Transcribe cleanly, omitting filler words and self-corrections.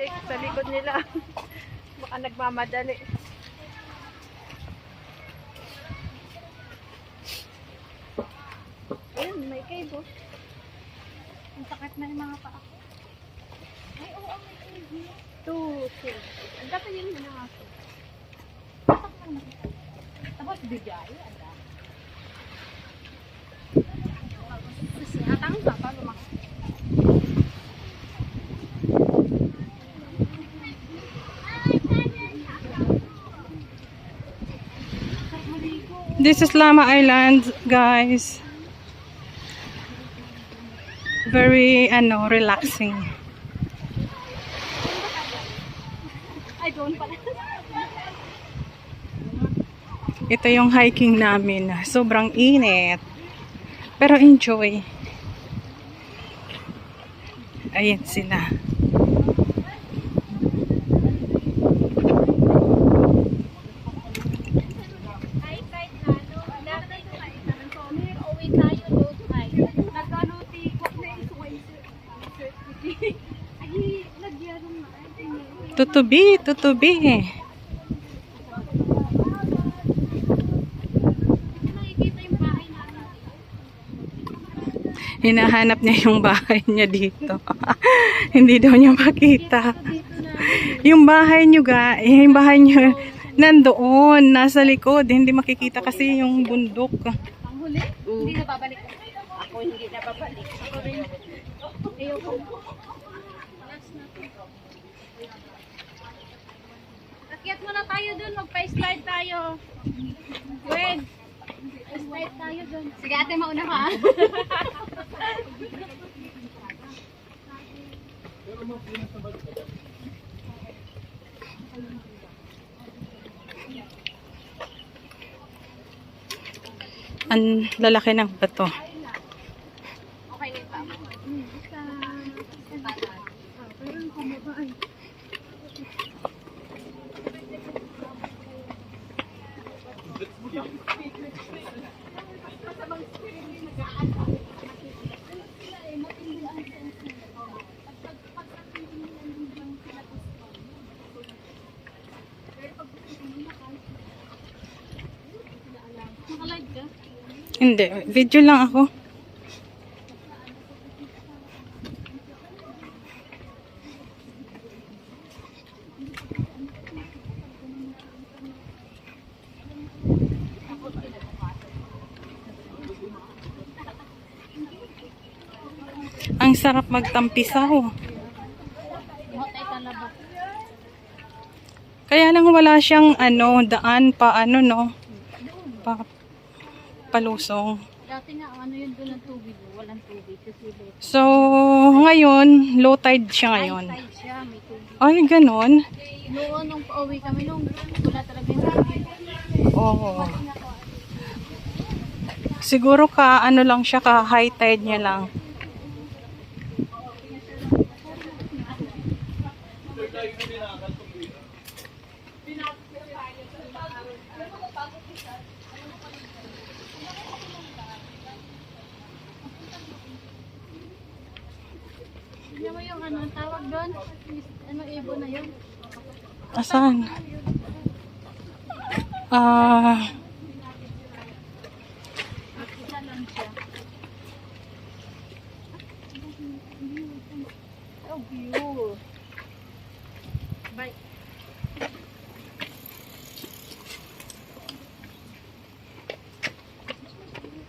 sa likod nila. Baka nagmamadali. Ayun, may cave oh. Ang sakit na yung mga paa. Ay, oo, may cave. 2, 6. Ang dapat yun na nga ako. Patak lang nakita. Tapos bigay, ada. Kasi hatang ba pa lumaki? This is Lama Island, guys. Very, relaxing. Ay, doon pala. Ito yung hiking namin. Sobrang init. Pero enjoy. Ayan sila. Tutubi, tutubi. Hinahanap niya yung bahay niya dito. Hindi daw niya makita. Yung bahay niyo yung bahay niyo nandoon, nasa likod. Hindi makikita kasi yung bundok. Ang huli? Hindi na babalik. Ako hindi na babalik. Ako rin. Ayoko. Akyat muna tayo dun. Magpa-slide tayo. Gwen. Slide tayo dun. Sige ate, mauna ka. Ang lalaki ng bato. Okay na pa. Nakalive ka? Hindi, video lang ako. Ang sarap magtampisaw. Kaya lang wala siyang daan pa no. Palusong. Dati nga, yun doon ang tubig. Walang tubig. Kasi So, ngayon, low tide siya ngayon. high tide siya, may tubig. Ay, ganon. Noon, nung pauwi kami, nung wala talaga yung tubig. Oo. Siguro lang siya, ka high tide niya lang. Tignan mo yung ang tawag doon? Ibon na yun? Asan? Isa lang siya. Oh, view. Bye.